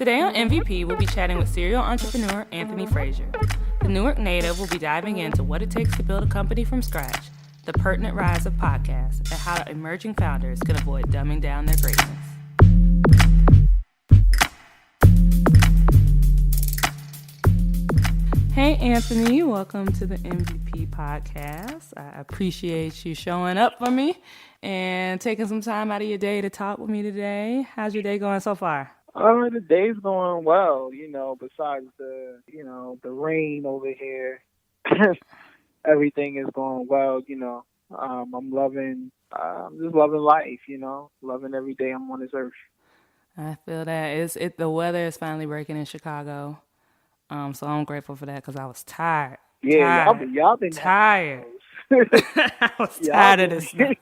Today on MVP, we'll be chatting with serial entrepreneur Anthony Frasier. The Newark native will be diving into what it takes to build a company from scratch, the pertinent rise of podcasts, and how emerging founders can avoid dumbing down their greatness. Hey, Anthony, welcome to the MVP podcast. I appreciate you showing up for me and taking some time out of your day to talk with me today. How's your day going so far? The day's going well, besides the rain over here. Everything is going well, I'm just loving life, loving every day I'm on this earth. I feel that. The weather is finally breaking in Chicago. So I'm grateful for that because I was tired. Yeah, y'all been tired. I was tired of this snow.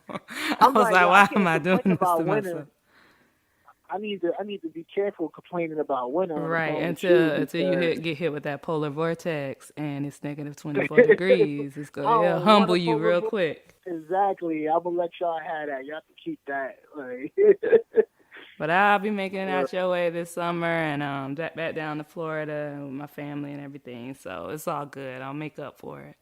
I was like, why am I doing this to myself? I need to be careful complaining about winter. Right, until you get hit with that polar vortex and it's negative 24 degrees. It's going to humble you real quick. Exactly. I'm going to let y'all have that. Y'all can keep that. But I'll be making it out your way this summer and back down to Florida with my family and everything. So it's all good. I'll make up for it.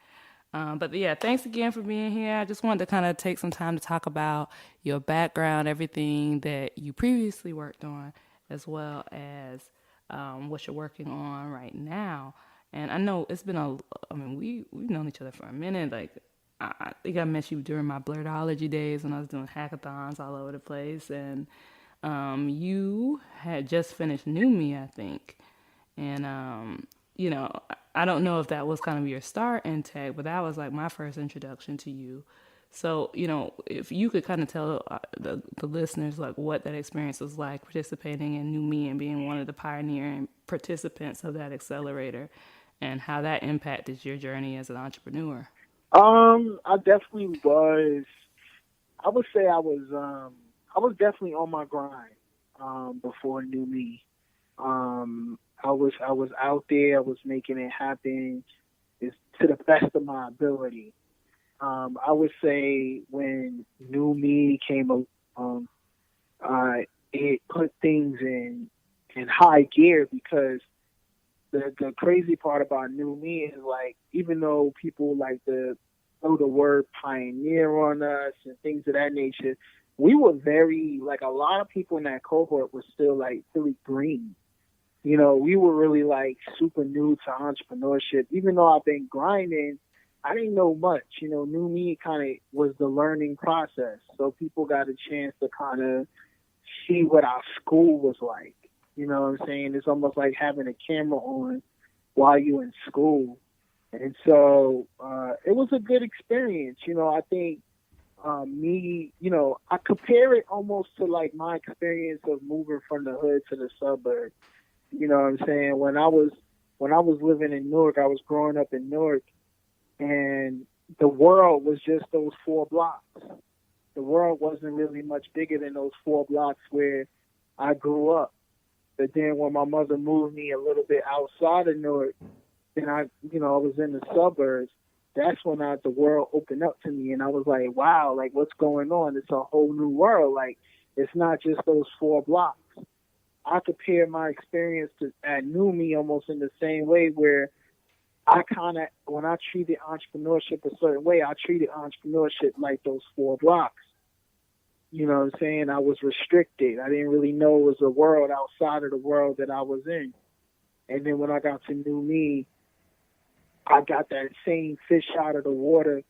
But yeah, thanks again for being here. I just wanted to kind of take some time to talk about your background, everything that you previously worked on, as well as what you're working on right now. And I know it's been we've known each other for a minute. Like, I think I met you during my blurredology days when I was doing hackathons all over the place. And you had just finished New Me, I think. And, I don't know if that was kind of your start in tech, but that was like my first introduction to you. So, if you could kind of tell the listeners like what that experience was like participating in New Me and being one of the pioneering participants of that accelerator and how that impacted your journey as an entrepreneur. I definitely was. I would say I was definitely on my grind before New Me. I was out there. I was making it happen to the best of my ability. I would say when New Me came along, it put things in high gear because the crazy part about New Me is like, even though people like to throw the word pioneer on us and things of that nature, we were very, like, a lot of people in that cohort were still like really green. We were really like super new to entrepreneurship. Even though I've been grinding, I didn't know much. New Me kind of was the learning process. So people got a chance to kind of see what our school was like. You know what I'm saying? It's almost like having a camera on while you're in school. And so it was a good experience. I think I compare it almost to like my experience of moving from the hood to the suburbs. You know what I'm saying? When I was living in Newark, I was growing up in Newark, and the world was just those 4 blocks. The world wasn't really much bigger than those 4 blocks where I grew up. But then when my mother moved me a little bit outside of Newark, and I was in the suburbs, that's when the world opened up to me, and I was like, wow, like, what's going on? It's a whole new world. Like, it's not just those 4 blocks. I compare my experience at New Me almost in the same way where when I treated entrepreneurship a certain way, I treated entrepreneurship like those 4 blocks. You know what I'm saying? I was restricted. I didn't really know it was a world outside of the world that I was in. And then when I got to New Me, I got that same fish out of the water,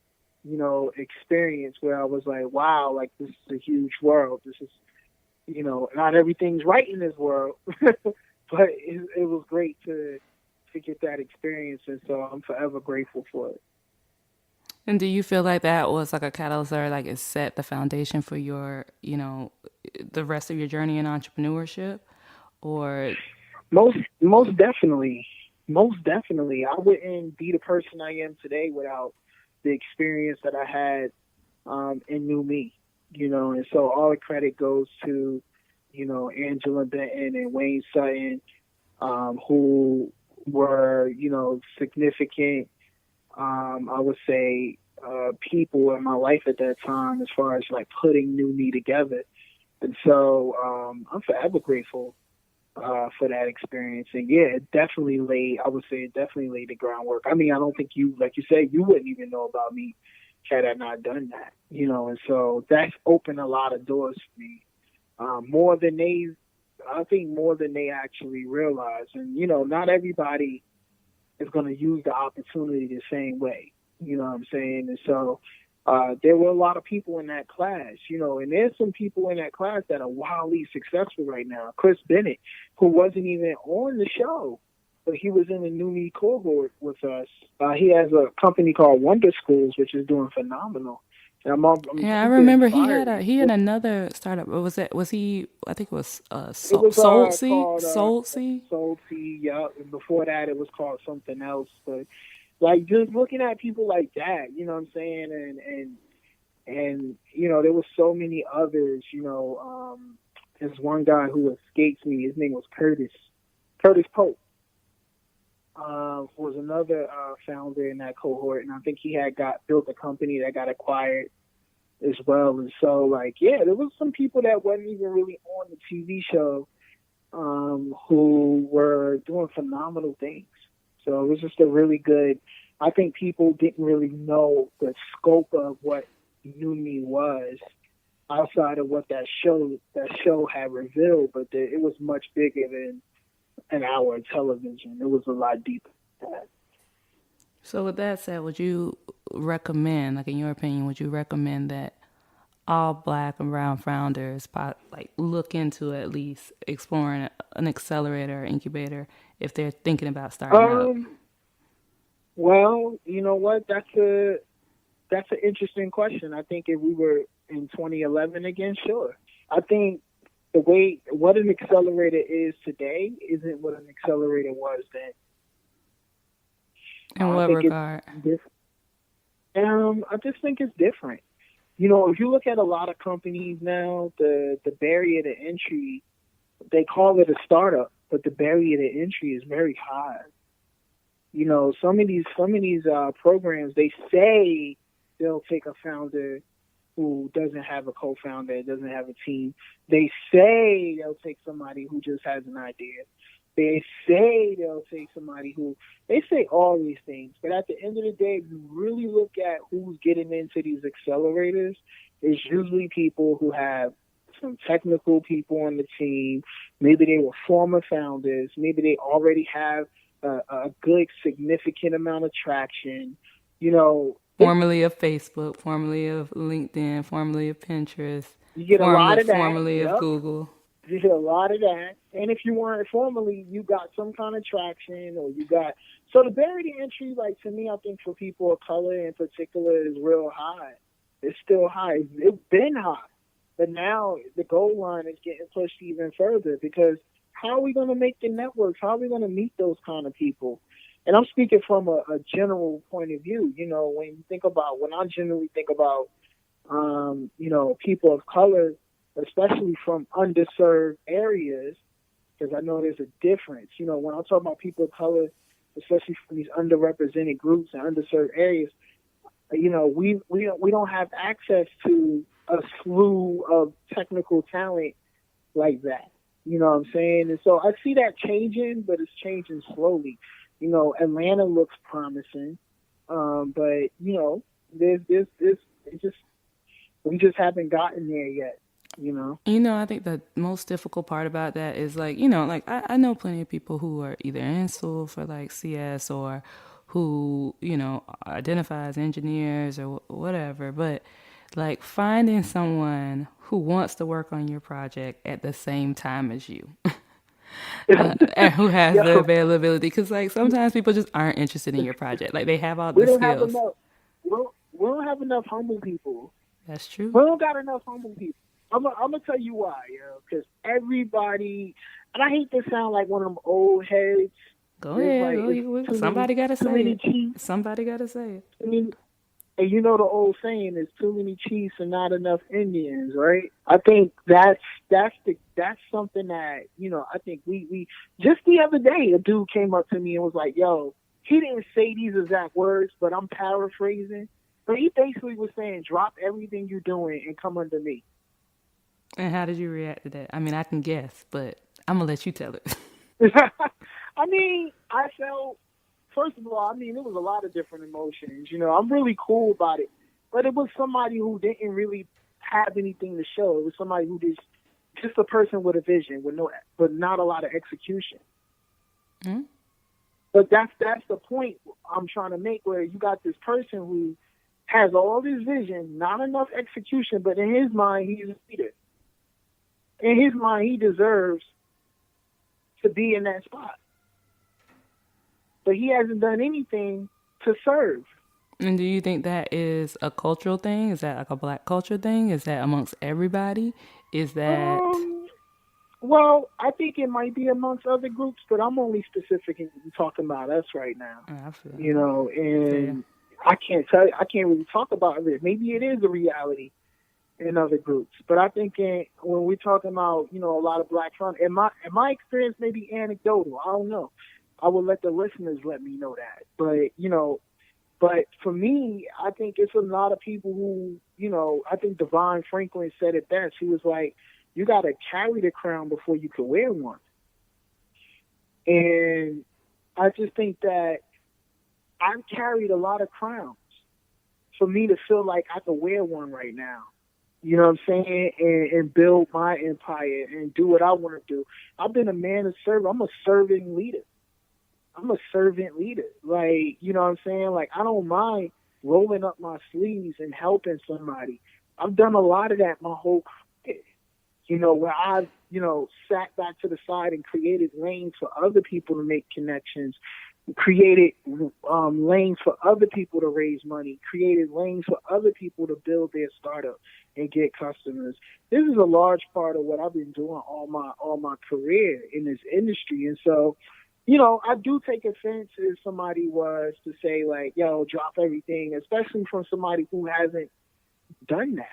experience where I was like, wow, like, this is a huge world. This is, not everything's right in this world, but it was great to get that experience. And so I'm forever grateful for it. And do you feel like that was like a catalyst or like it set the foundation for your, the rest of your journey in entrepreneurship? Or most definitely. Most definitely. I wouldn't be the person I am today without the experience that I had in New Me. And so all the credit goes to, Angela Benton and Wayne Sutton, who were, significant, I would say, people in my life at that time as far as like putting New Me together. And so I'm forever grateful. for that experience. And yeah, it definitely laid, I would say it definitely laid the groundwork. I mean, I don't think you, like you said, you wouldn't even know about me had I not done that, and so that's opened a lot of doors for me, more than I think more than they actually realize. And, not everybody is going to use the opportunity the same way. You know what I'm saying? And so there were a lot of people in that class, and there's some people in that class that are wildly successful right now. Chris Bennett, who wasn't even on the show, but he was in the Newly cohort with us. He has a company called Wonder Schools, which is doing phenomenal. And I'm Yeah, I super remember inspired. he had another startup. What was it? Was he? I think it was It was called Solcy. Soul Tea, yeah. And before that, it was called something else. But like just looking at people like that, you know what I'm saying, and there was so many others. There's one guy who escapes me. His name was Curtis Pope. Was another founder in that cohort, and I think he had got built a company that got acquired as well. And so, like, yeah, there was some people that wasn't even really on the TV show, who were doing phenomenal things. So it was just a really good. I think people didn't really know the scope of what New Me was outside of what that show had revealed, but it was much bigger than an hour of television. It was a lot deeper than that. So with that said, would you recommend, like in your opinion, would you recommend that all Black and brown founders like look into at least exploring an accelerator or incubator if they're thinking about starting up? Um, well, you know what? That's an interesting question. I think if we were in 2011 again, sure. I think the way what an accelerator is today isn't what an accelerator was then. In I what think it's regard? different. I just think it's different. If you look at a lot of companies now, the barrier to entry, they call it a startup, but the barrier to entry is very high. Some of these programs, they say they'll take a founder who doesn't have a co-founder, doesn't have a team. They say they'll take somebody who just has an idea. They say they'll take somebody they say all these things. But at the end of the day, if you really look at who's getting into these accelerators, it's usually people who have some technical people on the team. Maybe they were former founders. Maybe they already have a good, significant amount of traction. You know, Formerly of Facebook, formerly of LinkedIn, formerly of Pinterest, you get a lot of that. formerly of Yep. Google. You get a lot of that. And if you weren't formally, you got some kind of traction or you got. So the barrier to entry, like to me, I think for people of color in particular is real high. It's still high. It's been high. But now the goal line is getting pushed even further because how are we going to make the networks? How are we going to meet those kind of people? And I'm speaking from a general point of view. When I generally think about, people of color, especially from underserved areas, because I know there's a difference. When I talk about people of color, especially from these underrepresented groups and underserved areas, we don't have access to a slew of technical talent like that. You know what I'm saying? And so I see that changing, but it's changing slowly. Atlanta looks promising, but there's it just we just haven't gotten there yet. I think the most difficult part about that is like, like I know plenty of people who are either in school for like CS or who, identify as engineers or whatever, but like finding someone who wants to work on your project at the same time as you. And who has the Yo, availability? Because like sometimes people just aren't interested in your project. Like they have all we the don't have skills. enough. We don't have enough humble people. That's true. We don't got enough humble people. I'm gonna tell you why, because everybody, and I hate to sound like one of them old heads. Go There's ahead. like Go. it's Somebody gotta too say many it. chiefs. Somebody gotta say it. I mean, and the old saying is too many chiefs and not enough Indians, right? I think that's something that I think we just the other day a dude came up to me and was like, "Yo," he didn't say these exact words, but I'm paraphrasing. But he basically was saying, "Drop everything you're doing and come under me." And how did you react to that? I mean, I can guess, but I'm gonna let you tell it. I mean, I felt, first of all, I mean, it was a lot of different emotions. You know, I'm really cool about it, but it was somebody who didn't really have anything to show. It was somebody who just a person with a vision, with no, but not a lot of execution. Mm-hmm. But that's the point I'm trying to make, where you got this person who has all this vision, not enough execution, but in his mind, he's a leader. In his mind, he deserves to be in that spot. But he hasn't done anything to serve. And do you think that is a cultural thing? Is that like a black culture thing? Is that amongst everybody? Is that Um, well, I think it might be amongst other groups, but I'm only specifically talking about us right now. I feel You know, fair. and I can't really talk about it. Maybe it is a reality in other groups, but I think when we're talking about, you know, a lot of black fun, in my experience, maybe anecdotal. I don't know. I will let the listeners let me know that. But you know, but for me, I think it's a lot of people who, you know, I think Devon Franklin said it best. He was like, you got to carry the crown before you can wear one. And I just think that I've carried a lot of crowns for me to feel like I can wear one right now. You know what I'm saying? And build my empire and do what I want to do. I've been a man of service. I'm a serving leader. I'm a servant leader. Like, you know what I'm saying? Like, I don't mind rolling up my sleeves and helping somebody. I've done a lot of that my whole career. You know, where I've, you know, sat back to the side and created lanes for other people to make connections, created lanes for other people to raise money, created lanes for other people to build their startup and get customers. This is a large part of what I've been doing all my career in this industry. And so, you know, I do take offense if somebody was to say like, yo, drop everything, especially from somebody who hasn't done that.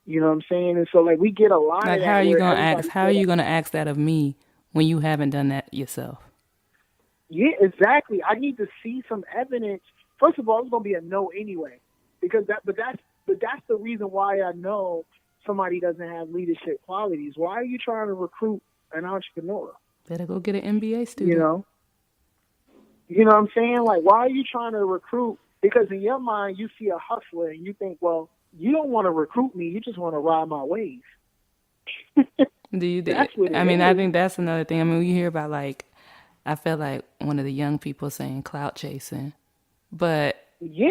You know what I'm saying? And so like we get a lot of Like, how are that you where gonna ask? everybody How are feel you like, gonna ask that of me when you haven't done that yourself? yeah, exactly. I need to see some evidence. First of all, it's gonna be a no anyway. Because that's the reason why I know somebody doesn't have leadership qualities. Why are you trying to recruit an entrepreneur? Better go get an MBA You student. know? You know what I'm saying? Like, why are you trying to recruit? Because in your mind, you see a hustler and you think, well, you don't want to recruit me. You just want to ride my wave. Do you? That's what I it mean, I is. think that's another thing. I mean, we hear about like, I feel like one of the young people saying clout chasing, but Yeah.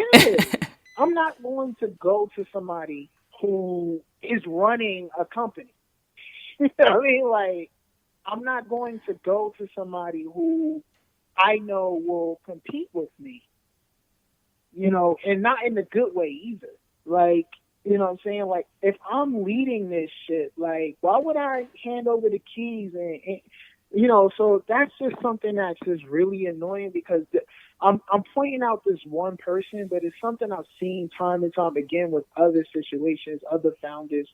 I'm not going to go to somebody who is running a company. You know what I mean? Like, I'm not going to go to somebody who I know will compete with me, you know, and not in a good way either. Like, you know what I'm saying? Like, if I'm leading this shit, like, why would I hand over the keys and you know, so that's just something that's just really annoying because I'm pointing out this one person, but it's something I've seen time and time again with other situations, other founders,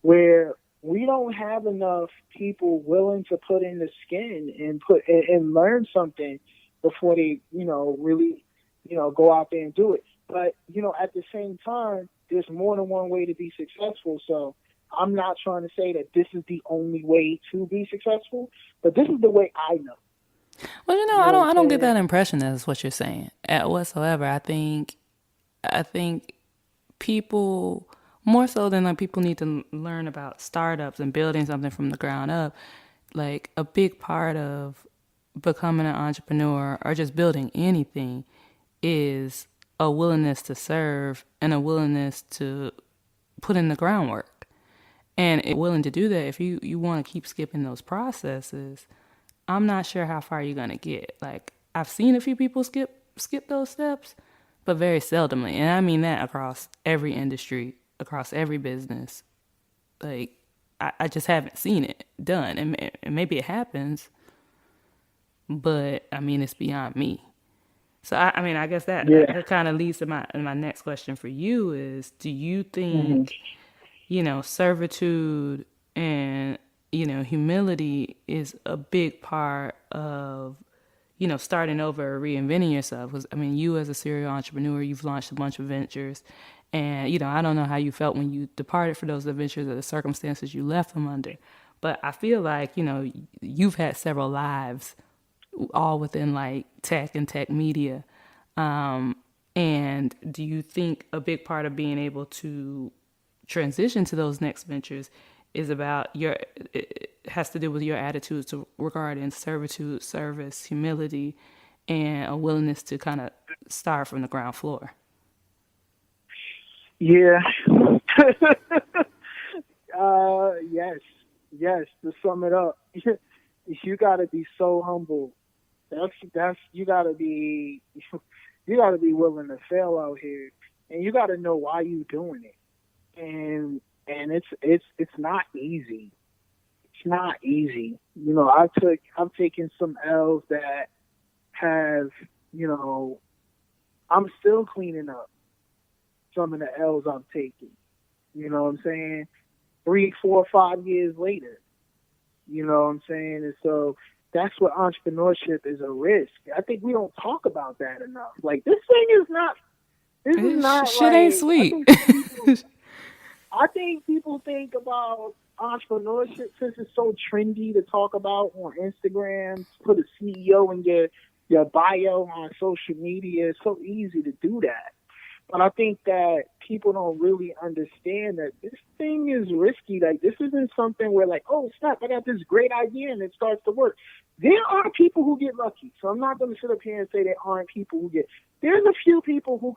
where we don't have enough people willing to put in the skin and and learn something before they, you know, really, you know, go out there and do it. But, you know, at the same time, there's more than one way to be successful. So I'm not trying to say that this is the only way to be successful, but this is the way I know. well, you know, You know what I'm I don't get saying? that impression. That's what you're saying at whatsoever. I think people more so than like people need to learn about startups and building something from the ground up. Like a big part of becoming an entrepreneur or just building anything is a willingness to serve and a willingness to put in the groundwork. And if you're willing to do that, if you want to keep skipping those processes, I'm not sure how far you're gonna get. Like I've seen a few people skip those steps, but very seldomly. And I mean that across every industry, across every business. Like I just haven't seen it done. And maybe it happens, but I mean it's beyond me. So I mean I guess Yeah. that kind of leads to my next question for you is do you Hmm. think servitude and, humility is a big part of, starting over or reinventing yourself. Because, I mean, you as a serial entrepreneur, you've launched a bunch of ventures. And, I don't know how you felt when you departed for those adventures or the circumstances you left them under. But I feel like, you've had several lives all within like tech and tech media. And do you think a big part of being able to transition to those next ventures is about it has to do with your attitude to regarding servitude, service, humility, and a willingness to kind of start from the ground floor? Yeah. Yes, yes. To sum it up, you got to be so humble. That's you got to be willing to fail out here, and you got to know why you doing it. And it's not easy. It's not easy. I've taken some L's that have I'm still cleaning up some of the L's I'm taking. You know what I'm saying? 3, 4, 5 years later. You know what I'm saying? And so that's what entrepreneurship is, a risk. I think we don't talk about that enough. Like this is not Shit ain't like sweet. I think people think about entrepreneurship since it's so trendy to talk about on Instagram, put a CEO in your bio on social media. It's so easy to do that. But I think that people don't really understand that this thing is risky. Like, this isn't something where, like, oh, snap, I got this great idea and it starts to work. There are people who get lucky. So I'm not going to sit up here and say there aren't people who get. There's a few people who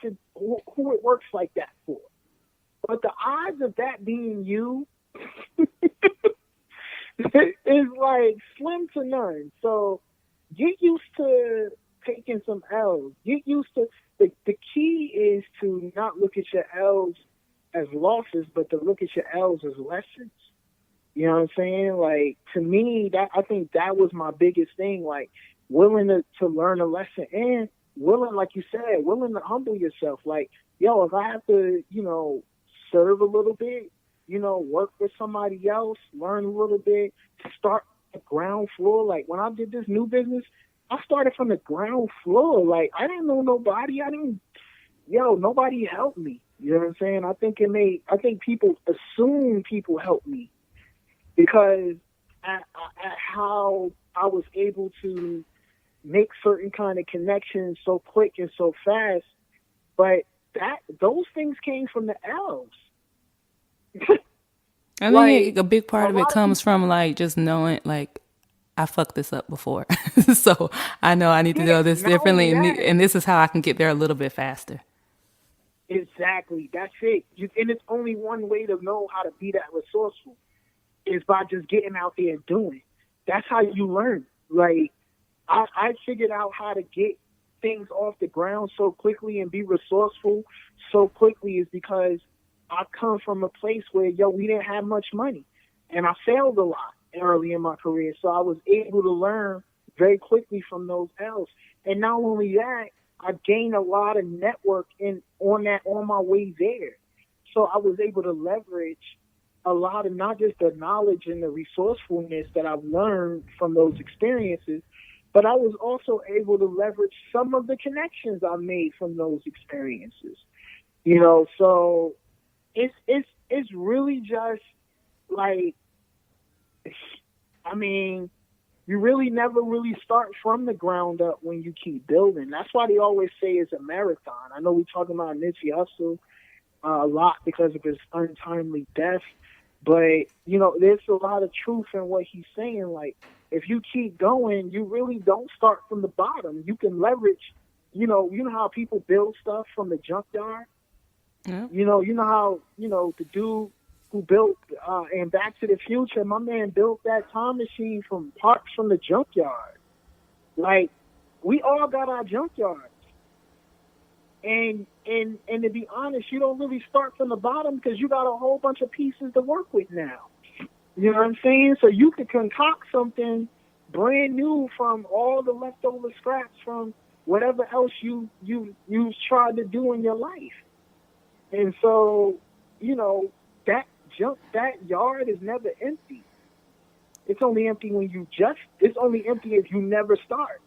it works like that for. But the odds of that being you is like slim to none. So get used to taking some L's. Get used to the key is to not look at your L's as losses, but to look at your L's as lessons. You know what I'm saying? Like, to me, that I think that was my biggest thing. Like, willing to learn a lesson and willing, like you said, willing to humble yourself. Like, yo, if I have to, serve a little bit, work with somebody else, learn a little bit, to start at the ground floor. Like, when I did this new business, I started from the ground floor. Like, I didn't know nobody. Nobody helped me. You know what I'm saying? I think people assume people help me because at how I was able to make certain kind of connections so quick and so fast. But those things came from the L's. I Like, think a big part a of it lot of comes people, from like just knowing like I fucked this up before. So I know I need to yeah, do this not only differently, that, and this is how I can get there a little bit faster. exactly, that's it. And it's only one way to know how to be that resourceful is by just getting out there and doing. That's how you learn. Like, I figured out how to get things off the ground so quickly and be resourceful so quickly is because I come from a place where, we didn't have much money. And I failed a lot early in my career. So I was able to learn very quickly from those L's. And not only that, I gained a lot of network on my way there. So I was able to leverage a lot of not just the knowledge and the resourcefulness that I've learned from those experiences, but I was also able to leverage some of the connections I made from those experiences. So it's really just like, I mean, you really never really start from the ground up when you keep building. That's why they always say it's a marathon. I know we're talking about Nipsey Hussle a lot because of his untimely death, but there's a lot of truth in what he's saying. Like, if you keep going, you really don't start from the bottom. You can leverage, how people build stuff from the junkyard. Yeah. You know how, the dude who built and Back to the Future, my man built that time machine from parts from the junkyard. Like, we all got our junkyards. And to be honest, you don't really start from the bottom because you got a whole bunch of pieces to work with now. You know what I'm saying? So you could concoct something brand new from all the leftover scraps from whatever else you tried to do in your life. And so, that yard is never empty. It's only empty it's only empty if you never start.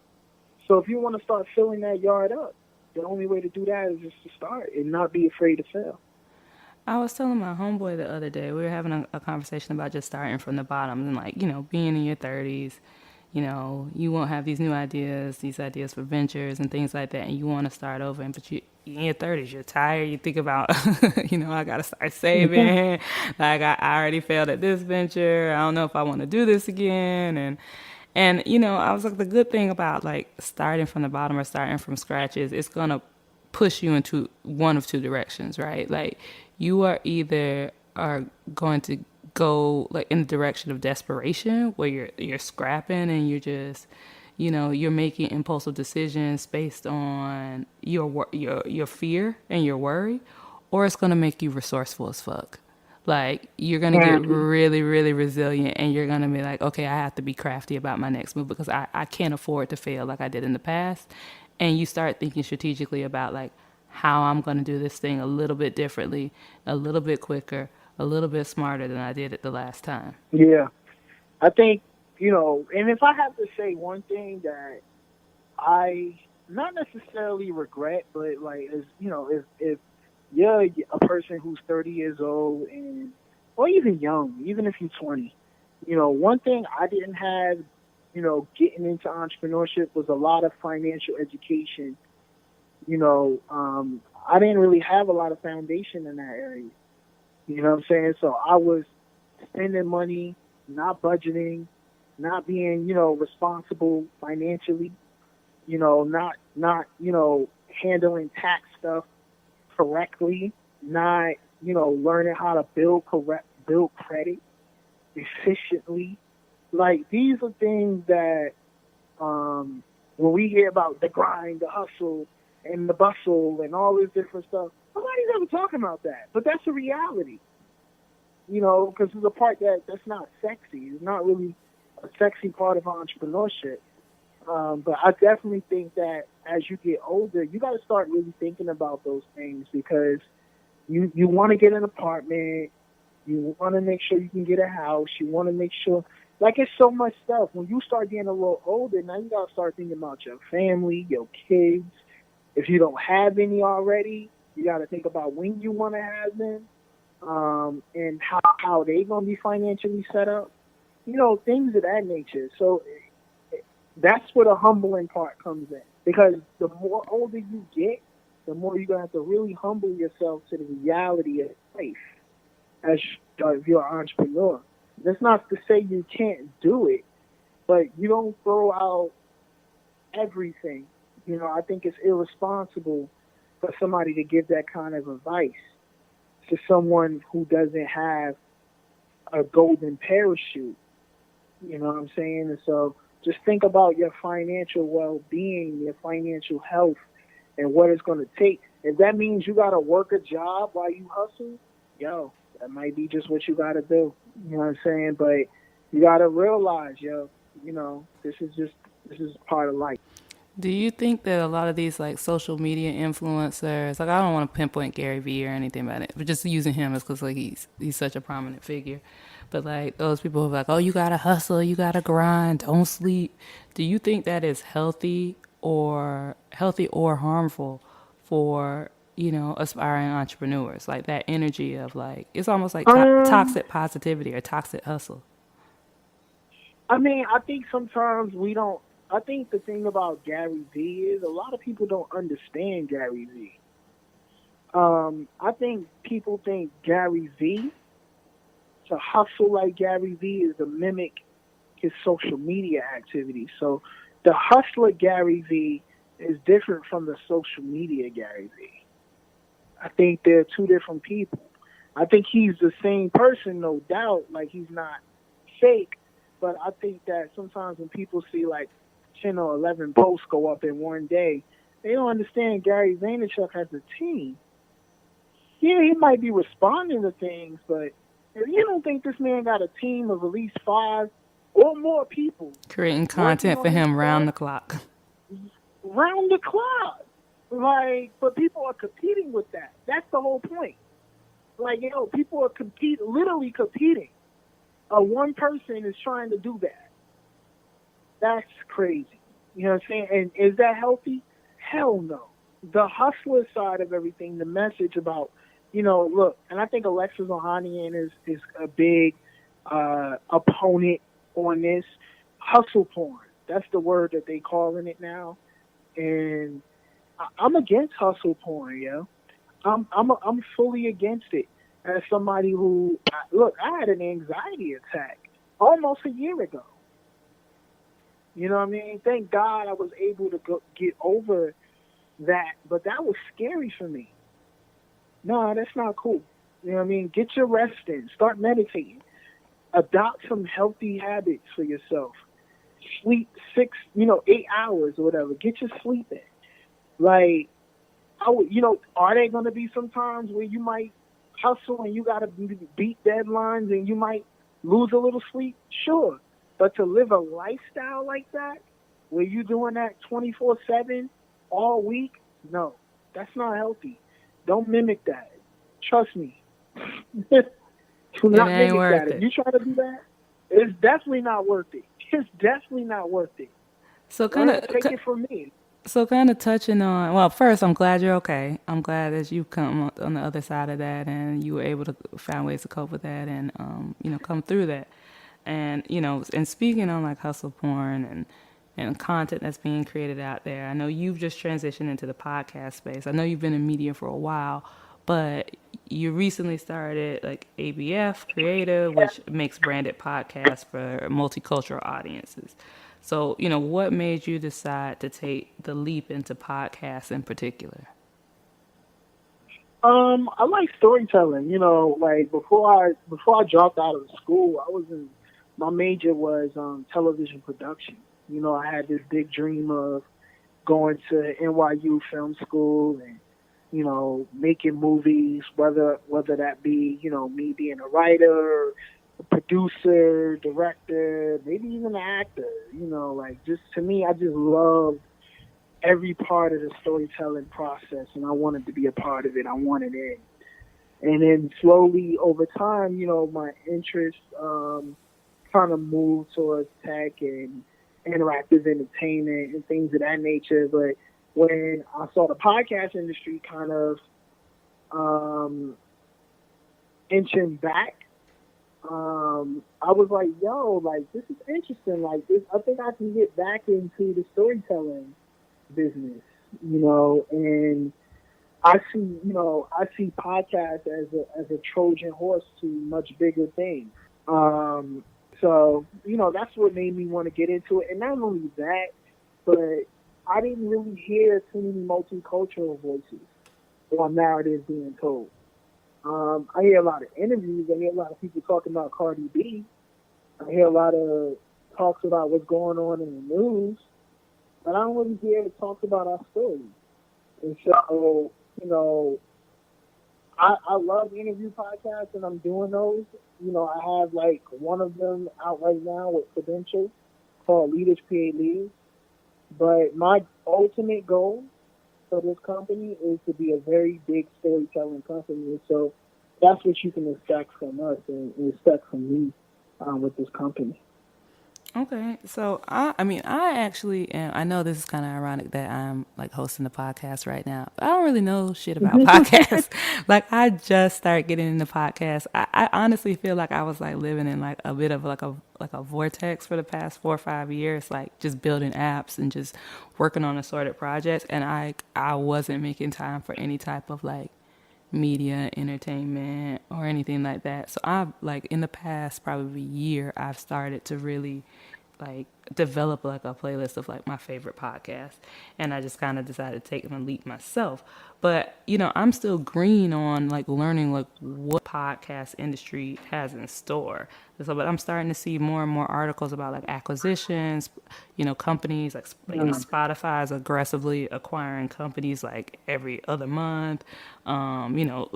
So if you want to start filling that yard up, the only way to do that is just to start and not be afraid to fail. I was telling my homeboy the other day, we were having a conversation about just starting from the bottom and like, being in your 30s, you won't have these ideas for ventures and things like that, and you want to start over. And but you in your 30s, you're tired. You think about, I got to start saving. Like I already failed at this venture. I don't know if I want to do this again. And I was like, the good thing about like starting from the bottom or starting from scratch is it's gonna push you into one of two directions, right? Like you are going to go like in the direction of desperation where you're scrapping and you're just you're making impulsive decisions based on your fear and your worry, or it's going to make you resourceful as fuck. Like you're gonna get Mm-hmm. really, really resilient, and you're gonna be like, okay, I have to be crafty about my next move because I can't afford to fail like I did in the past. And you start thinking strategically about like how I'm gonna do this thing a little bit differently, a little bit quicker, a little bit smarter than I did it the last time. Yeah, I think and if I have to say one thing that I not necessarily regret, but like as if you're a person who's 30 years old and or even young, even if you're 20, one thing I didn't have, getting into entrepreneurship was a lot of financial education. I didn't really have a lot of foundation in that area. You know what I'm saying? So I was spending money, not budgeting, not being, responsible financially, not handling tax stuff correctly, not, learning how to build credit efficiently. Like these are things that when we hear about the grind, the hustle, and the bustle, and all this different stuff, nobody's ever talking about that. But that's a reality, because it's a part that's not sexy. It's not really a sexy part of entrepreneurship. But I definitely think that as you get older, you got to start really thinking about those things because you want to get an apartment, you want to make sure you can get a house, you want to make sure, like it's so much stuff. When you start getting a little older, now you got to start thinking about your family, your kids. If you don't have any already, you got to think about when you want to have them, and how they going to be financially set up, things of that nature. So that's where the humbling part comes in. Because the more older you get, the more you're going to have to really humble yourself to the reality of life as if you're an entrepreneur. That's not to say you can't do it, but you don't throw out everything. I think it's irresponsible for somebody to give that kind of advice to someone who doesn't have a golden parachute. You know what I'm saying? And so just think about your financial well-being, your financial health, and what it's going to take. If that means you got to work a job while you hustle, that might be just what you got to do. You know what I'm saying? But you got to realize, this is part of life. Do you think that a lot of these like social media influencers, like I don't want to pinpoint Gary Vee or anything about it, but just using him as because like he's such a prominent figure, but like those people who are like, oh, you gotta hustle, you gotta grind, don't sleep. Do you think that is healthy or harmful for aspiring entrepreneurs? Like that energy of like it's almost like Um, toxic positivity or toxic hustle. I mean, I think sometimes we don't. I think the thing about Gary Vee is a lot of people don't understand Gary Vee. I think people think Gary Vee, to hustle like Gary Vee, is to mimic his social media activity. So the hustler Gary Vee is different from the social media Gary Vee. I think they're two different people. I think he's the same person, no doubt. Like he's not fake, but I think that sometimes when people see like 10 or 11 posts go up in one day, they don't understand Gary Vaynerchuk has a team. Yeah, he might be responding to things, but if you don't think this man got a team of at least 5 or more people Creating working content for on his him round stuff the clock. round the clock, like, but people are competing with that. That's the whole point. Like, people are literally competing. One person is trying to do that. That's crazy. You know what I'm saying? And is that healthy? Hell no. The hustler side of everything, the message about Look, and I think Alexis Ohanian is a big opponent on this hustle porn. That's the word that they calling it now, and I'm against hustle porn, yo. I'm fully against it. As somebody who look, I had an anxiety attack almost a year ago. You know what I mean? Thank God I was able to get over that, but that was scary for me. No, that's not cool. You know what I mean? Get your rest in. Start meditating. Adopt some healthy habits for yourself. Sleep 8 hours or whatever. Get your sleep in. Like, are there going to be some times where you might hustle and you got to beat deadlines and you might lose a little sleep? Sure. But to live a lifestyle like that, where you doing that 24/7 all week, no, that's not healthy. Don't mimic that. Trust me. Do It not ain't mimic that. worth If it. you try to do that, it's definitely not worth it. It's definitely not worth it. So kind of, Take it from me. touching on. Well, first, I'm glad you're okay. I'm glad that you come on the other side of that, and you were able to find ways to cope with that, and come through that. And and speaking on like hustle porn and content that's being created out there. I know you've just transitioned into the podcast space. I know you've been in media for a while, but you recently started like ABF Creative, which makes branded podcasts for multicultural audiences. So, what made you decide to take the leap into podcasts in particular? I like storytelling. Like before I dropped out of school, I was in my major was television production. I had this big dream of going to NYU film school and making movies, whether that be me being a writer, a producer, director, maybe even an actor. Like just to me, I just love every part of the storytelling process, and I wanted to be a part of it. I wanted in. And then slowly over time, my interest kind of moved towards tech and interactive entertainment and things of that nature. But when I saw the podcast industry kind of um, inching back, I was like, yo, like this is interesting. Like this, I think I can get back into the storytelling business, and I see podcasts as a Trojan horse to much bigger things. Um, so that's what made me want to get into it, and not only that, but I didn't really hear too many multicultural voices or narratives being told. I hear a lot of interviews. I hear a lot of people talking about Cardi B. I hear a lot of talks about what's going on in the news, but I don't really hear it talked about our stories. And so, I love interview podcasts and I'm doing those. I have like one of them out right now with Credentials called Leaders Create Leads. But my ultimate goal for this company is to be a very big storytelling company. And so that's what you can expect from us and expect from me with this company. Okay, so I actually am. I know this is kind of ironic that I'm like hosting the podcast right now. I don't really know shit about podcasts. Like I just started getting into podcasts. I honestly feel like I was like living in like a bit of like a vortex for the past 4 or 5 years, like just building apps and just working on assorted projects, and I wasn't making time for any type of like media, entertainment, or anything like that. So I've like in the past probably year, I've started to really like develop like a playlist of like my favorite podcasts, and I just kind of decided to take the leap myself. But I'm still green on like learning like what podcast industry has in store. So, but I'm starting to see more and more articles about like acquisitions, companies like Mm. Spotify is aggressively acquiring companies like every other month.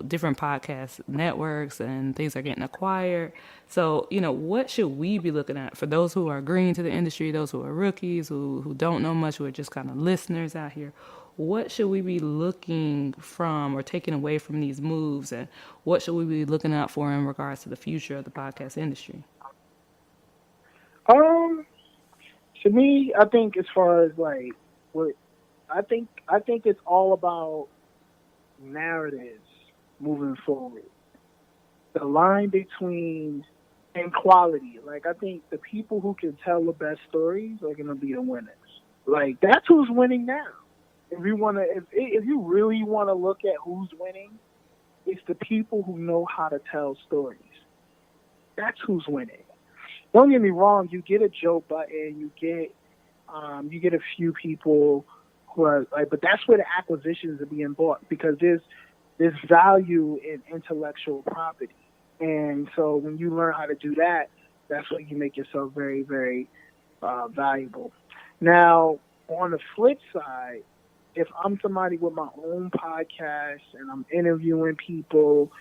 Different podcast networks and things are getting acquired. So, what should we be looking at for those who are green to the industry, those who are rookies, who don't know much, who are just kind of listeners out here? What should we be looking from or taking away from these moves, and what should we be looking out for in regards to the future of the podcast industry? Um, to me, I think as far as like what I think it's all about narratives. moving forward. The line between and quality. Like I think the people who can tell the best stories are gonna be the winners. Like that's who's winning now. If you really wanna look at who's winning, it's the people who know how to tell stories. That's who's winning. Don't get me wrong. You get a Joe Button, you get a few people who are like, but that's where the acquisitions are being bought because there's value in intellectual property, and so when you learn how to do that, that's when you make yourself very very valuable. Now, on the flip side, if I'm somebody with my own podcast and I'm interviewing people,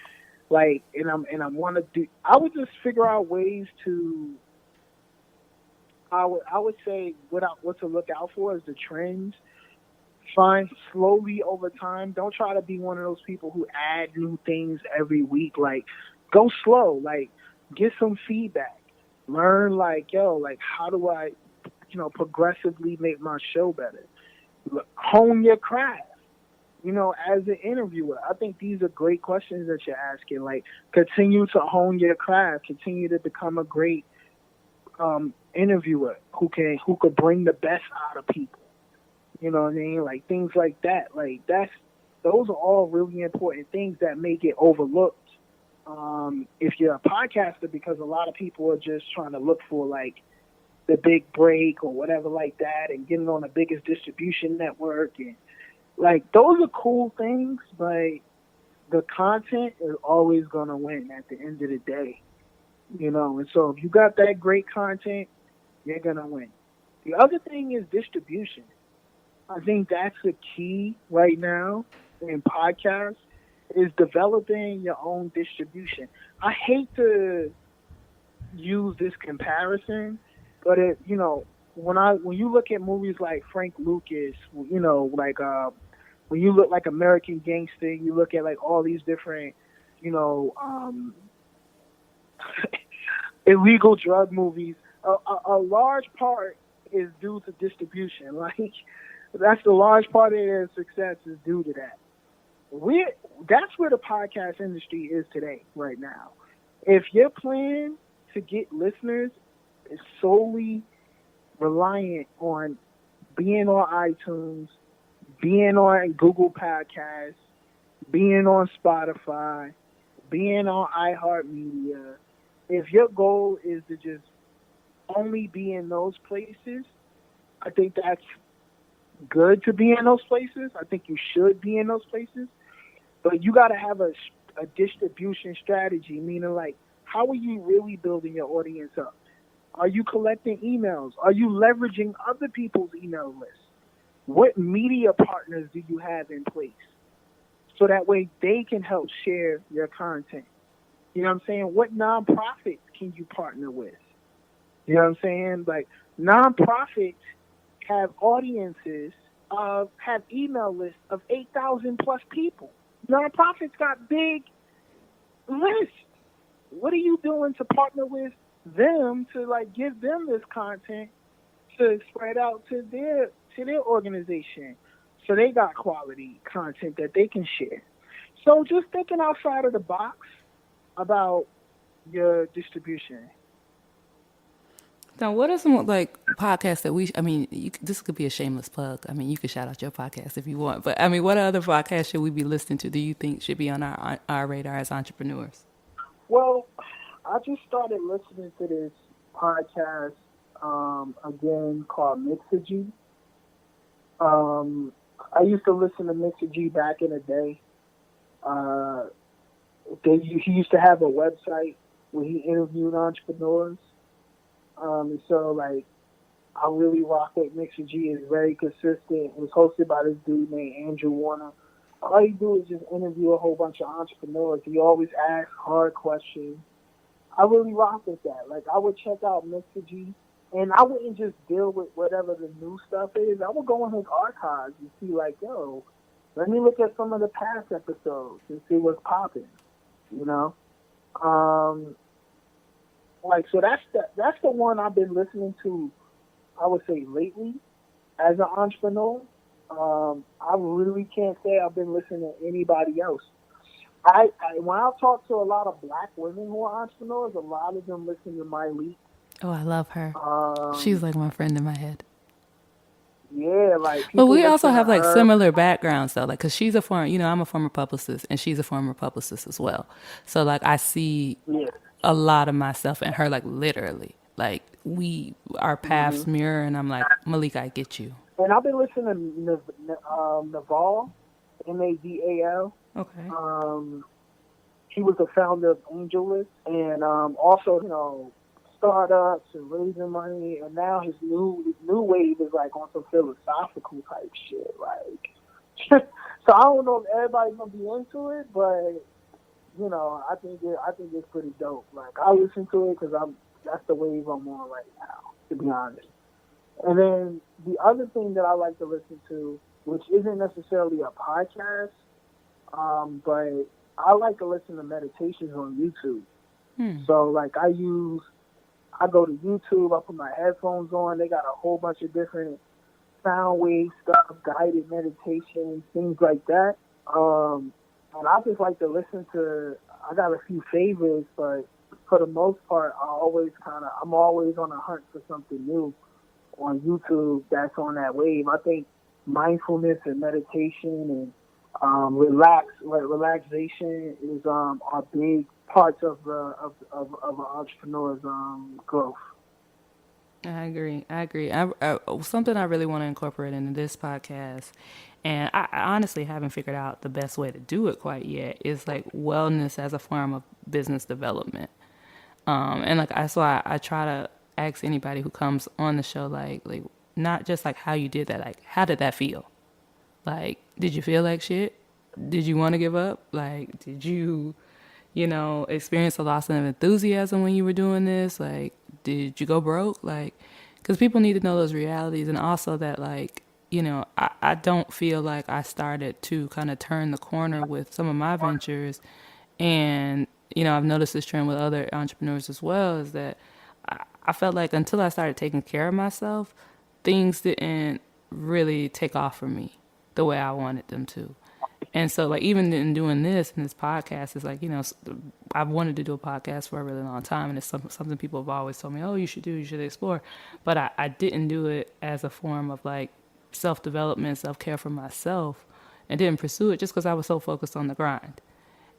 like, and I want to do, I would just figure out ways to. I would say what to look out for is the trends. Find slowly over time. Don't try to be one of those people who add new things every week. Like, go slow. Like, get some feedback. Learn, like, yo, like, how do I, progressively make my show better? Hone your craft. As an interviewer, I think these are great questions that you're asking. Like, continue to hone your craft. Continue to become a great interviewer who could bring the best out of people. You know what I mean? Like things like that. Like those are all really important things that may get overlooked if you're a podcaster, because a lot of people are just trying to look for like the big break or whatever like that and getting on the biggest distribution network, and like those are cool things, but the content is always gonna win at the end of the day. And so if you got that great content, you're gonna win. The other thing is distribution. I think that's the key right now in podcasts is developing your own distribution. I hate to use this comparison, but when you look at movies like Frank Lucas, like when you look like American Gangster, you look at like all these different, you know, illegal drug movies. A large part is due to distribution. Like that's the large part of their success is due to that. That's where the podcast industry is today, right now. If your plan to get listeners is solely reliant on being on iTunes, being on Google Podcasts, being on Spotify, being on iHeartMedia, if your goal is to just only be in those places, I think that's good to be in those places. I think you should be in those places. But you got to have a distribution strategy, meaning like, how are you really building your audience up? Are you collecting emails? Are you leveraging other people's email lists? What media partners do you have in place? So that way they can help share your content. You know what I'm saying? What nonprofits can you partner with? You know what I'm saying? Like nonprofits have audiences have email lists of 8,000 plus people. Nonprofits got big lists. What are you doing to partner with them to like give them this content to spread out to their organization, so they got quality content that they can share? So just thinking outside of the box about your distribution. Now, what are some like podcasts that I mean, this could be a shameless plug. I mean, you can shout out your podcast if you want, but I mean, what other podcasts should we be listening to? Do you think should be on our radar as entrepreneurs? Well, I just started listening to this podcast again called Mixergy. I used to listen to Mixergy back in the day. He used to have a website where he interviewed entrepreneurs. And so like I really rock with Mixergy. It's very consistent. It was hosted by this dude named Andrew Warner. All he do is just interview a whole bunch of entrepreneurs. He always asks hard questions. I really rock with that. Like I would check out Mixergy, and I wouldn't just deal with whatever the new stuff is. I would go in his archives and see like, yo, let me look at some of the past episodes and see what's popping. You know, like so that's the one I've been listening to. I would say lately, as an entrepreneur, I really can't say I've been listening to anybody else. I when I talk to a lot of black women who are entrepreneurs, a lot of them listen to my leak. Oh, I love her. She's Um, like my friend in my head. yeah, like But people we also listen to have like her. similar backgrounds though, like because she's a former, I'm a former publicist and she's a former publicist as well. So like I see Yeah. a lot of myself in her, like literally, like our Hmm. paths mirror, and I'm like, Malik, I get you. And I've been listening to Naval, Nadal. Okay. Um, he was the founder of AngelList, and also startups and raising money. And now his new wave is like on some philosophical type shit. Like, so I don't know if everybody's gonna be into it, but I think it's pretty dope. Like I listen to it because that's the wave I'm on right now, to be honest. And then the other thing that I like to listen to, which isn't necessarily a podcast, but I like to listen to meditations on YouTube. So like I go to YouTube, I put my headphones on, they got a whole bunch of different sound wave stuff, guided meditation, things like that. And I just like to listen to. I got a few favorites, but for the most part, I'm always on a hunt for something new on YouTube that's on that wave. I think mindfulness and meditation and relaxation is are big parts of an entrepreneur's growth. I agree. I agree. Something I really want to incorporate into this podcast, and I honestly haven't figured out the best way to do it quite yet, is like wellness as a form of business development. And like that's why I try to ask anybody who comes on the show, like not just like how you did that, like how did that feel? Like, did you feel like shit? Did you want to give up? Like, did you, experience a loss of enthusiasm when you were doing this? Like, did you go broke? Like, because people need to know those realities. And also that, like, I don't feel like I started to kind of turn the corner with some of my ventures. And, I've noticed this trend with other entrepreneurs as well is that I felt like until I started taking care of myself, things didn't really take off for me the way I wanted them to. And so, like, even in doing this and this podcast, it's like, I've wanted to do a podcast for a really long time. And it's something people have always told me, oh, you should do, you should explore. But I didn't do it as a form of like self development, self care for myself, and didn't pursue it just because I was so focused on the grind.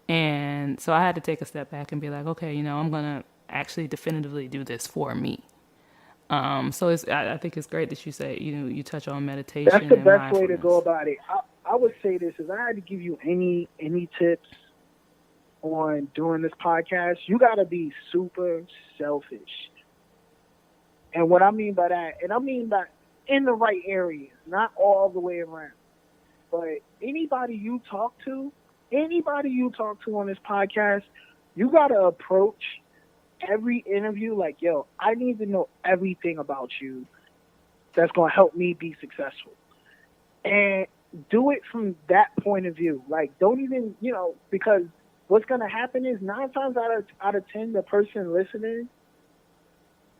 And so I had to take a step back and be like, okay, I'm going to actually definitively do this for me. So I think it's great that you say, you touch on That's meditation the and best way to go mindfulness. about it. I would say this: if I had to give you any tips on doing this podcast, you got to be super selfish. And what I mean by that, and I mean by in the right areas, not all the way around. But anybody you talk to on this podcast, you got to approach every interview like, yo, I need to know everything about you that's going to help me be successful. And do it from that point of view. Like, don't even, because what's going to happen is 9 times out of 10, the person listening,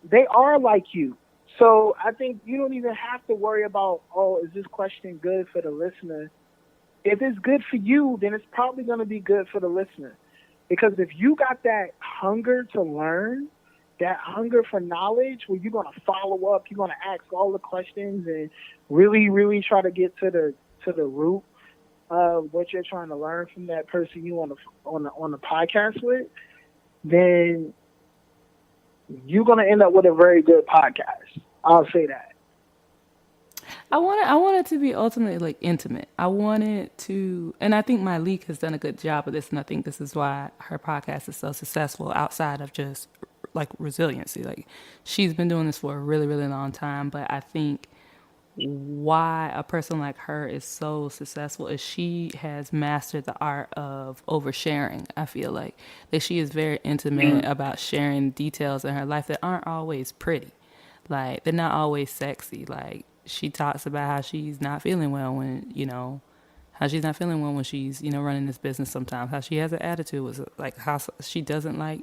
they are like you. So I think you don't even have to worry about, oh, is this question good for the listener? If it's good for you, then it's probably going to be good for the listener. Because if you got that hunger to learn, that hunger for knowledge, where you're going to follow up, you're going to ask all the questions and really, really try to get to the root of what you're trying to learn from that person you on the podcast with, then you're going to end up with a very good podcast. I'll say that. I want it to be ultimately like intimate. I want it to, and I think my leak has done a good job of this, and I think this is why her podcast is so successful outside of just like resiliency. Like she's been doing this for a really, really long time, but I think why a person like her is so successful is she has mastered the art of oversharing. I feel like that she is very intimate about sharing details in her life that aren't always pretty. Like they're not always sexy. Like she talks about how she's not feeling well when, how she's not feeling well when she's, running this business sometimes. How she has an attitude was like how she doesn't like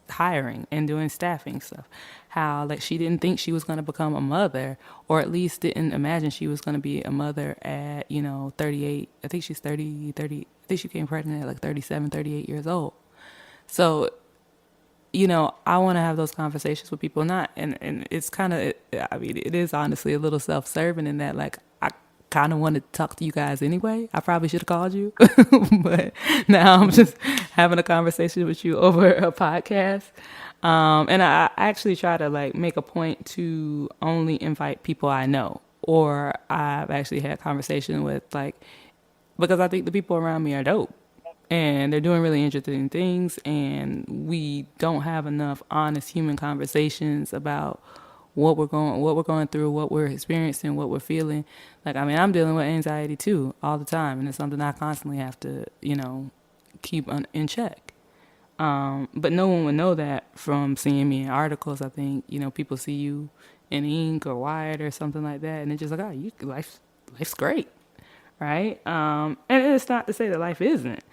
hiring and doing staffing stuff. How like she didn't think she was going to become a mother, or at least didn't imagine she was going to be a mother at 38. I think she's 30. I think she became pregnant at like 37, 38 years old. So I want to have those conversations with people, not, and it's kind of, I mean, it is honestly a little self-serving in that, like, I kind of wanted to talk to you guys anyway. I probably should have called you, but now I'm just having a conversation with you over a podcast. And I actually try to like make a point to only invite people I know, or I've actually had conversation with, like, because I think the people around me are dope and they're doing really interesting things, and we don't have enough honest human conversations about what we're going through, what we're experiencing, what we're feeling. Like, I mean, I'm dealing with anxiety too all the time, and it's something I constantly have to keep in check. But no one would know that from seeing me in articles. I think people see you in Ink or Wired or something like that, and they're just like, oh, life's great, right? And it's not to say that life isn't.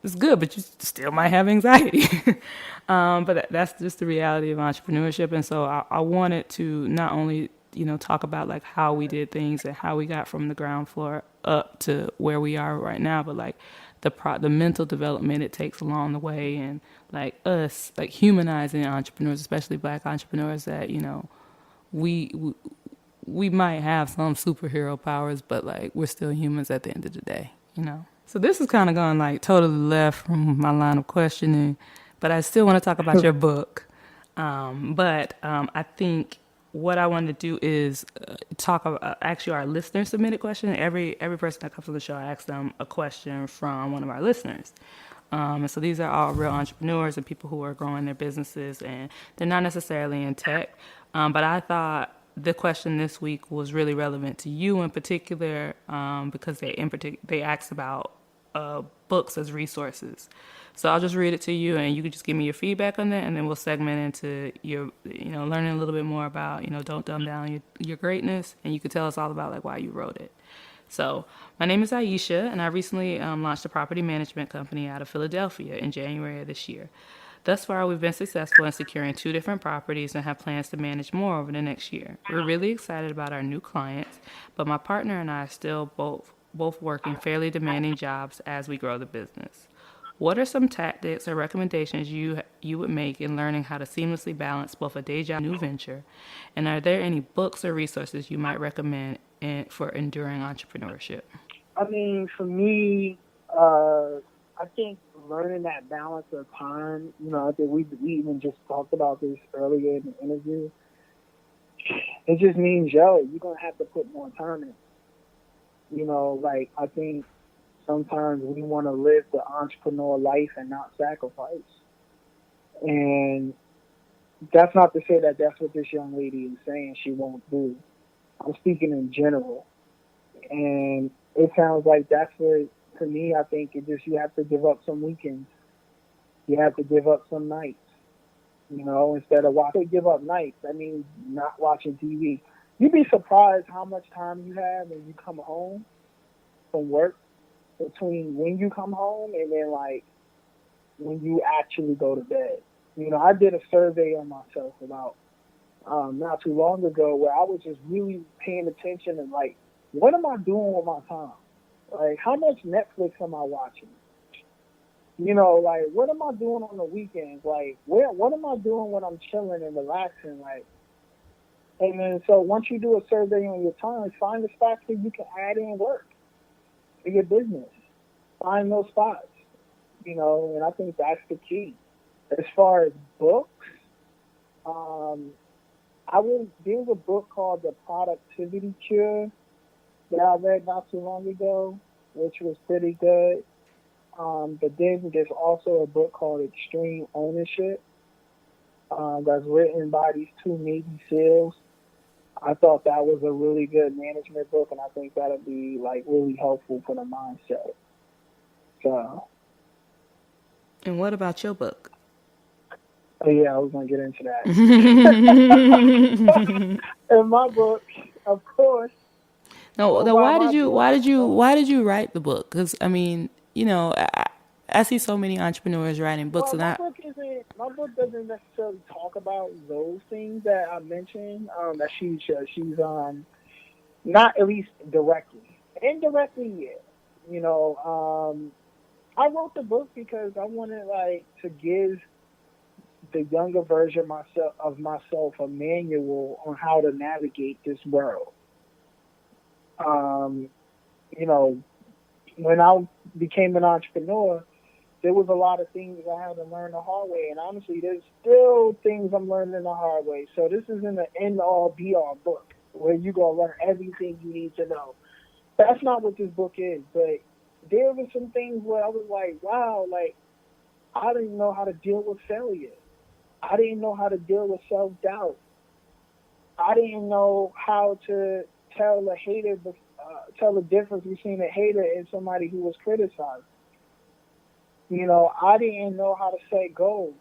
It's good, but you still might have anxiety. But that's just the reality of entrepreneurship. And so I wanted to not only, talk about like how we did things and how we got from the ground floor up to where we are right now, but like the mental development it takes along the way, and like us, like humanizing entrepreneurs, especially Black entrepreneurs, that, we, we we might have some superhero powers, but like we're still humans at the end of the day. So this is kind of going like totally left from my line of questioning, but I still want to talk about your book. But I think what I want to do is talk about actually our listener submitted question. Every person that comes on the show, I ask them a question from one of our listeners. And so these are all real entrepreneurs and people who are growing their businesses, and they're not necessarily in tech. But I thought the question this week was really relevant to you in particular, because they asked about books as resources. So I'll just read it to you, and you can just give me your feedback on that, and then we'll segment into your, learning a little bit more about, don't dumb down your greatness, and you can tell us all about like why you wrote it. So my name is Aisha, and I recently launched a property management company out of Philadelphia in January of this year. Thus far, we've been successful in securing 2 different properties and have plans to manage more over the next year. We're really excited about our new clients, but my partner and I are still both working fairly demanding jobs as we grow the business. What are some tactics or recommendations you would make in learning how to seamlessly balance both a day job and a new venture? And are there any books or resources you might recommend for enduring entrepreneurship? I mean, for me, I think learning that balance of time, I think we even just talked about this earlier in the interview. It just means, you're going to have to put more time in. Like, I think sometimes we want to live the entrepreneur life and not sacrifice. And that's not to say that that's what this young lady is saying she won't do. I'm speaking in general. And it sounds like that's what, to me, I think you have to give up some weekends. You have to give up some nights. Instead of give up nights, I mean, not watching TV. You'd be surprised how much time you have when you come home from work, between when you come home and then like when you actually go to bed. I did a survey on myself about not too long ago where I was just really paying attention and like, what am I doing with my time? Like, how much Netflix am I watching? Like, what am I doing on the weekends? Like, what am I doing when I'm chilling and relaxing? Like, and then so once you do a survey on your time, find the spots where you can add in work for your business. Find those spots, and I think that's the key. As far as books, there's a book called The Productivity Cure that I read not too long ago, which was pretty good. But then there's also a book called Extreme Ownership that's written by these 2 Navy SEALs. I thought that was a really good management book, and I think that'll be like really helpful for the mindset. So. And what about your book? Oh yeah, I was gonna get into that. In my book, of course. No, Go no. buy Why my did you book. why did you why did you write the book? Because I mean, I see so many entrepreneurs writing books, Well, and I my book doesn't necessarily talk about those things that I mentioned. That she's not at least directly. Indirectly, yeah. You know, I wrote the book because I wanted like to give the younger version myself a manual on how to navigate this world. Um, you know, when I became an entrepreneur, there was a lot of things I had to learn the hard way, and honestly, there's still things I'm learning the hard way. So this isn't an end all be all book where you gonna learn everything you need to know. That's not what this book is. But there were some things where I was like, wow, like I didn't know how to deal with failure. I didn't know how to deal with self doubt. I didn't know how to tell a hater, tell the difference between a hater and somebody who was criticized. I didn't know how to set goals.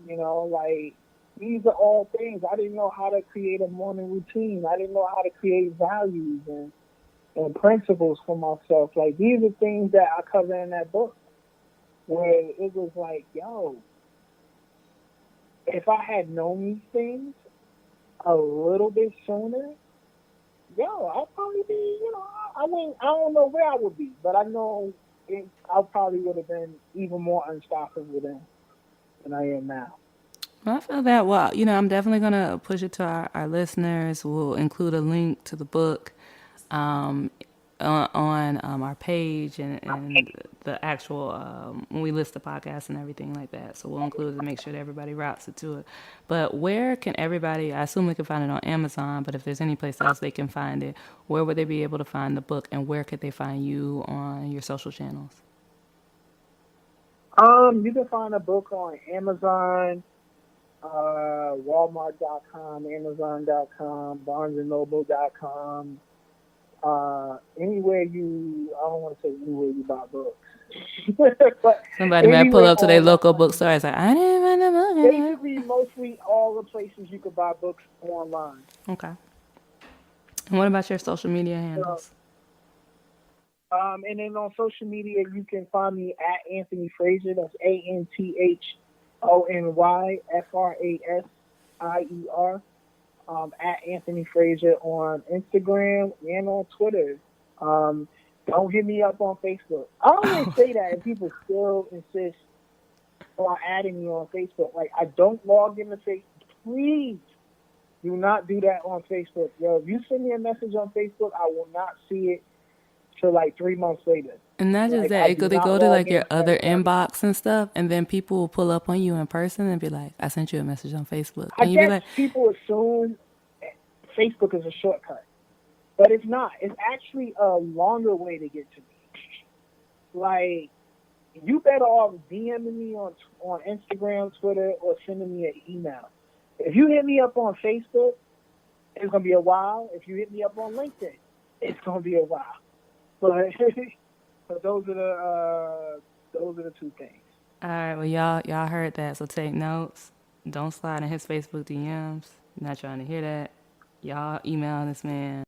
Like these are all things. I didn't know how to create a morning routine. I didn't know how to create values and principles for myself. Like these are things that I cover in that book where it was like, yo, if I had known these things a little bit sooner, yo, I'd probably be, I don't know where I would be, but I know I probably would have been even more unstoppable than I am now. I feel that. Well, I'm definitely gonna push it to our listeners. We'll include a link to the book um, on our page and the actual when we list the podcast and everything like that. So we'll include it to make sure that everybody routes it to it. But where can everybody? I assume they can find it on Amazon. But if there's any place else they can find it, where would they be able to find the book, and where could they find you on your social channels? You can find a book on Amazon, Walmart.com, Amazon.com, BarnesandNoble.com. Anywhere I don't want to say anywhere you buy books, but Somebody might pull anywhere up to their local online. bookstore and say, "I didn't find the book anywhere." Basically, mostly all the places you could buy books online. Okay. And what about your social media So, handles? and then on social media, you can find me at Anthony Frasier. That's AnthonyFrasier. At Anthony Frasier on Instagram and on Twitter. Um, don't hit me up on Facebook. I always say that, and people still insist on adding me on Facebook. Like, I don't log into Facebook. Please do not do that on Facebook. Yo, if you send me a message on Facebook, I will not see it till like 3 months later. And not just Like, that, I do they not go to log like your into that other service. inbox and stuff, and then people will pull up on you in person and be like, "I sent you a message on Facebook," I and you be guess like, people assume Facebook is a shortcut, but it's not. It's actually a longer way to get to me. Like, you better off DMing me on Instagram, Twitter, or sending me an email. If you hit me up on Facebook, it's gonna be a while. If you hit me up on LinkedIn, it's gonna be a while. But but those are the two things. "All right, well, y'all heard that, so take notes. Don't slide in his Facebook DMs. Not trying to hear that. Y'all email this man."